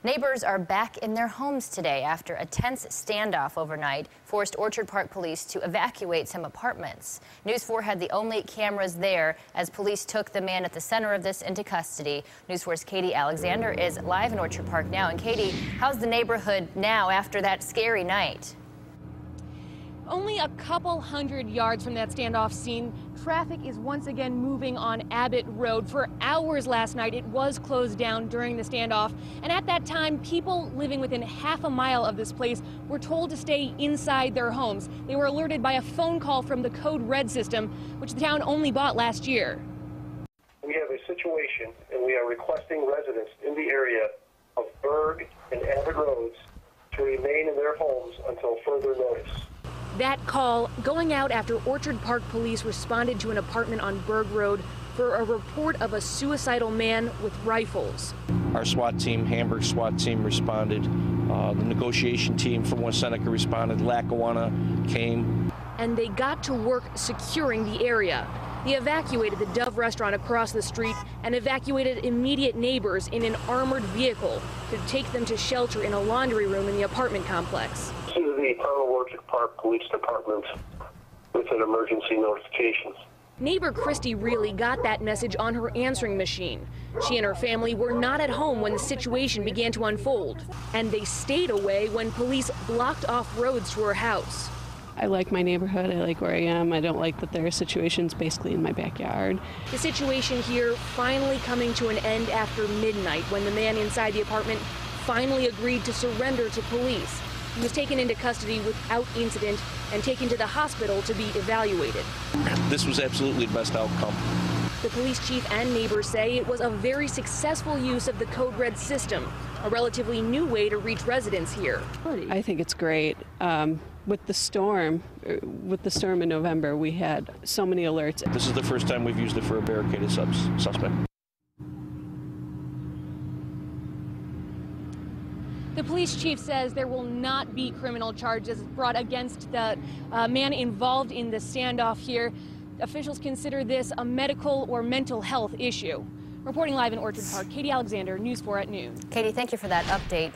Neighbors are back in their homes today after a tense standoff overnight forced Orchard Park police to evacuate some apartments. News 4 had the only cameras there as police took the man at the center of this into custody. News 4's Katie Alexander is live in Orchard Park now. And Katie, how's the neighborhood now after that scary night? Only a couple hundred yards from that standoff scene, traffic is once again moving on Abbott Road. For hours last night, it was closed down during the standoff. And at that time, people living within half a mile of this place were told to stay inside their homes. They were alerted by a phone call from the Code Red system, which the town only bought last year. We have a situation, and we are requesting residents in the area of Berg and Abbott Roads to remain in their homes until further notice. That call going out after Orchard Park police responded to an apartment on Berg Road for a report of a suicidal man with rifles. Our SWAT team, Hamburg SWAT team, responded. The negotiation team from West Seneca responded. Lackawanna came. And they got to work securing the area. They evacuated the Dove restaurant across the street and evacuated immediate neighbors in an armored vehicle to take them to shelter in a laundry room in the apartment complex. This is the town of Orchard Park Police Department with an emergency notifications. Neighbor Christy really got that message on her answering machine. She and her family were not at home when the situation began to unfold, and they stayed away when police blocked off roads to her house. I like my neighborhood. I like where I am. I don't like that there are situations basically in my backyard. The situation here finally coming to an end after midnight when the man inside the apartment finally agreed to surrender to police. He was taken into custody without incident and taken to the hospital to be evaluated. This was absolutely the best outcome. The police chief and neighbors say it was a very successful use of the Code Red system, a relatively new way to reach residents here. I think it's great. With the storm in November, we had so many alerts. This is the first time we've used it for a barricaded suspect. The police chief says there will not be criminal charges brought against the man involved in the standoff here. Officials consider this a medical or mental health issue. Reporting live in Orchard Park, Katie Alexander, News 4 at noon. Katie, thank you for that update.